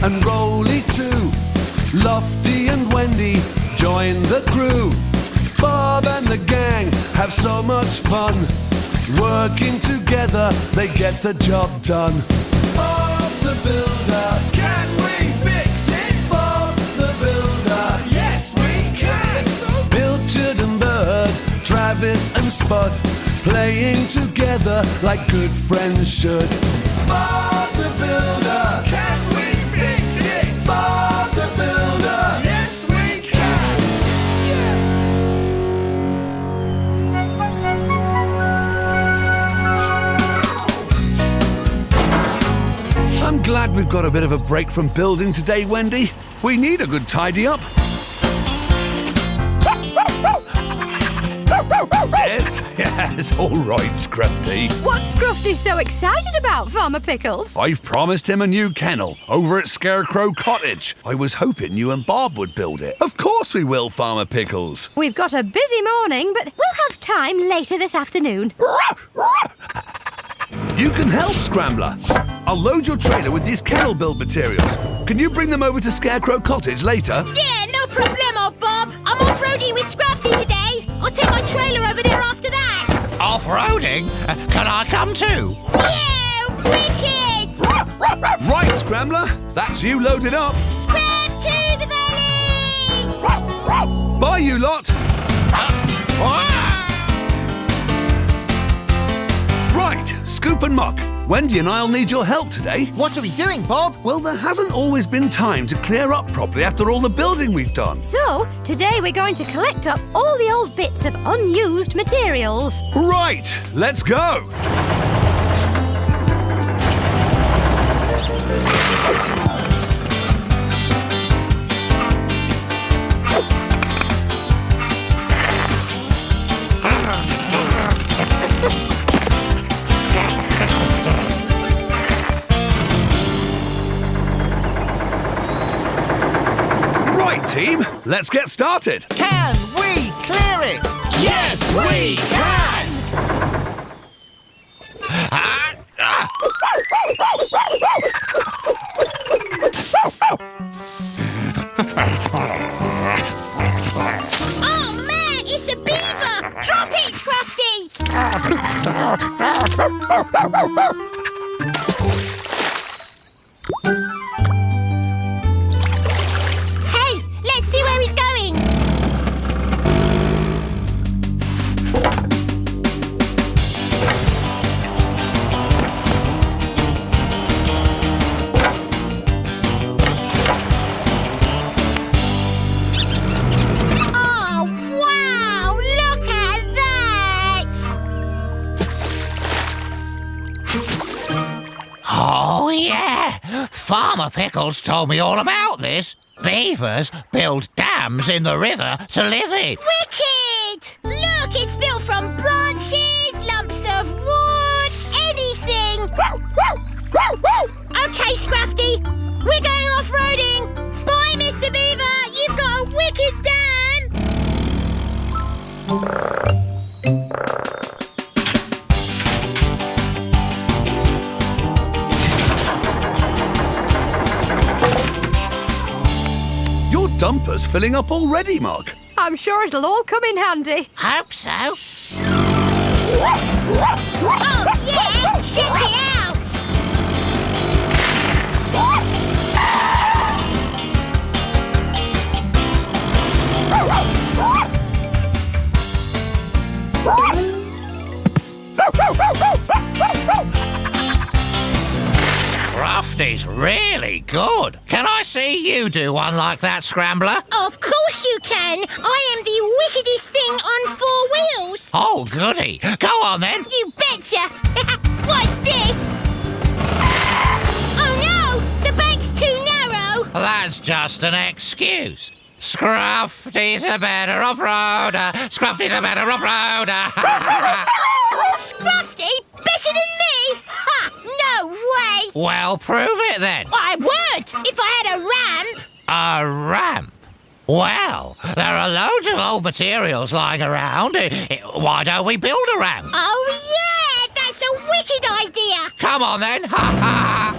and Rolly too. Lofty and Wendy join the crew. Bob and the gang have so much fun. Working together, they get the job done. Bob the Builder, can we fix it? Bob the Builder, yes we can. Pilchard and Bird, Travis and Spud, playing together like good friends should. Bob the Builder, can we fix it? Bob the Builder, yes we can. I'm glad we've got a bit of a break from building today, Wendy. We need a good tidy up. Yes, all right, Scruffy. What's Scruffy so excited about, Farmer Pickles? I've promised him a new kennel over at Scarecrow Cottage. I was hoping you and Bob would build it. Of course we will, Farmer Pickles. We've got a busy morning, but we'll have time later this afternoon. You can help, Scrambler. I'll load your trailer with these kennel build materials. Can you bring them over to Scarecrow Cottage later? Yeah, no problemo, Bob. I'm off-roading with Scruffy today. I'll take my trailer over there after that. Off-roading? Can I come too? Yeah, wicked! Right, Scrambler. That's you loaded up. Scram to the valley! Bye, you lot. Right, Scoop and Muck. Wendy and I'll need your help today. What are we doing, Bob? Well, there hasn't always been time to clear up properly after all the building we've done. So, today we're going to collect up all the old bits of unused materials. Right, let's go. Team, let's get started. Can we clear it? Yes, we can! Oh, man, it's a beaver! Drop it, Scruffy! Hey, let's see where he's going. Oh, wow! Look at that! Oh, yeah! Farmer Pickles told me all about this. Beavers build dams in the river to live in. Wicked! Look, it's built from branches, lumps of wood, anything. Okay, Scruffy, we're going off-roading. Bye, Mr. Beaver. You've got a wicked dam. Your dumper's filling up already, Mark. I'm sure it'll all come in handy. Hope so. Oh, yeah, check it out. Scruffy's really good. Can I see you do one like that, Scrambler? Of course you can. I am the wickedest thing on 4 wheels. Oh, goody. Go on, then. You betcha. What's this? Oh, no, the bank's too narrow. That's just an excuse. Scruffy's a better off-roader. Scruffy's a better off-roader. Scruffy? Better than me? Ha! No way! Well, prove it then. I would, if I had a ramp. A ramp? Well, there are loads of old materials lying around. Why don't we build a ramp? Oh, yeah! That's a wicked idea! Come on, then. Ha ha!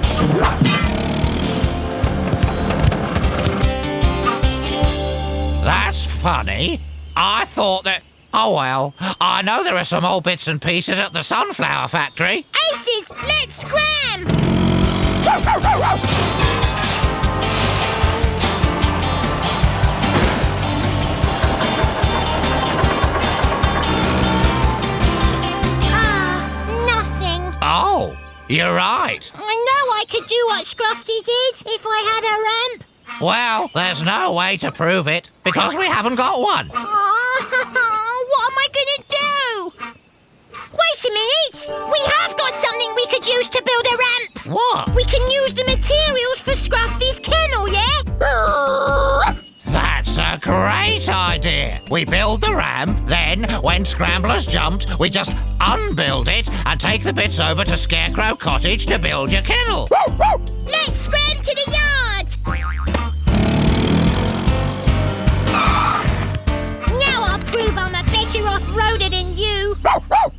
funny. I thought that... Oh, well, I know there are some old bits and pieces at the sunflower factory. Aces, let's scram! Nothing. Oh, you're right. I know I could do what Scruffy did if I had a ramp. Well, there's no way to prove it, because we haven't got one. What am I gonna do? Wait a minute! We have got something we could use to build a ramp! What? We can use the materials for Scruffy's kennel, yeah? That's a great idea. We build the ramp, then, when Scrambler's jumped, we just unbuild it and take the bits over to Scarecrow Cottage to build your kennel. Let's scram to the yard! Now I'll prove I'm a better off-roader than you.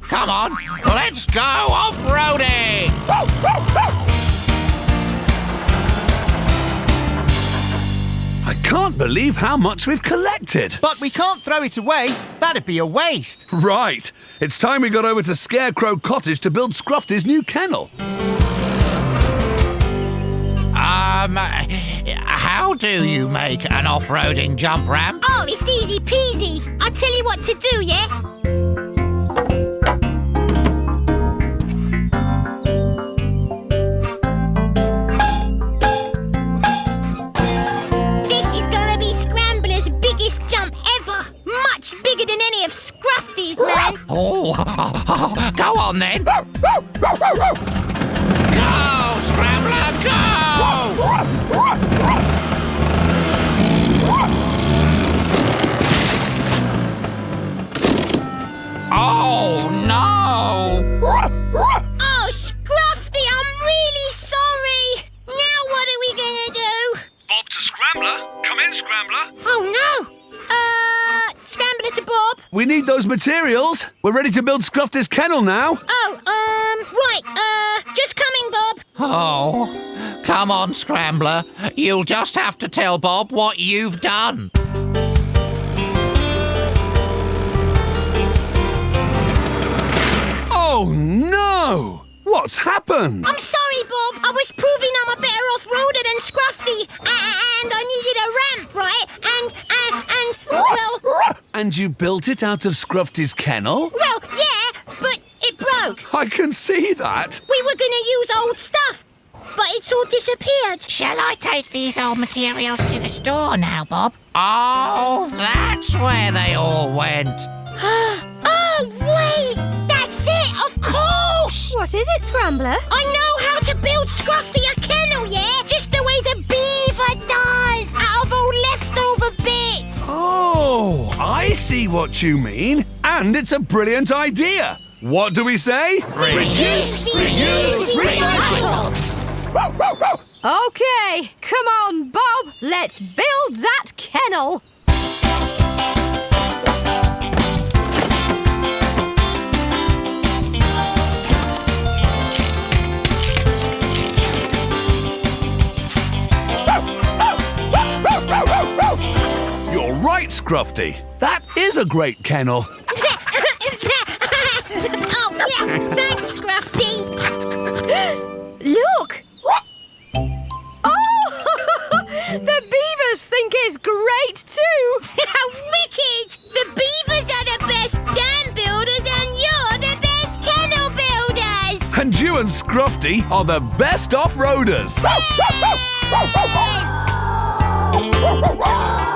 Come on, let's go off-roading! I can't believe how much we've collected. But we can't throw it away. That'd be a waste. Right. It's time we got over to Scarecrow Cottage to build Scruffy's new kennel. How do you make an off-roading jump ramp? Oh, it's easy peasy. I'll tell you what to do, yeah? This is gonna be Scrambler's biggest jump ever. Much bigger than any of Scruffy's, man. Oh, go on then. Go, Scrambler, go! Oh, no! Oh, Scruffy, I'm really sorry. Now what are we gonna do? Bob to Scrambler. Come in, Scrambler. Oh, no. Scrambler to Bob. We need those materials. We're ready to build Scruffy's kennel now. Oh, right. Just coming, Bob. Oh, come on, Scrambler. You'll just have to tell Bob what you've done. Oh, no! What's happened? I'm sorry, Bob. I was proving I'm a better off-roader than Scruffy. And I needed a ramp, right? Well, And you built it out of Scruffy's kennel? yeah, but it broke. I can see that. We were gonna use old stuff, but it's all disappeared. Shall I take these old materials to the store now, Bob? Oh, that's where they all went. Oh, wait! That's it, of course! What is it, Scrambler? I know how to build Scruffy a kennel, yeah? Just the way the beaver does, out of all leftover bits. Oh, I see what you mean. And it's a brilliant idea. What do we say? Reduce, reuse, recycle. Okay, come on, Bob. Let's build that kennel. You're right, Scruffy. That is a great kennel. Oh, yeah, thanks, Scruffy. Look! Oh! The beavers think it's great too! Wicked! The beavers are the best dam builders and you're the best kennel builders! And you and Scruffy are the best off-roaders. Yay!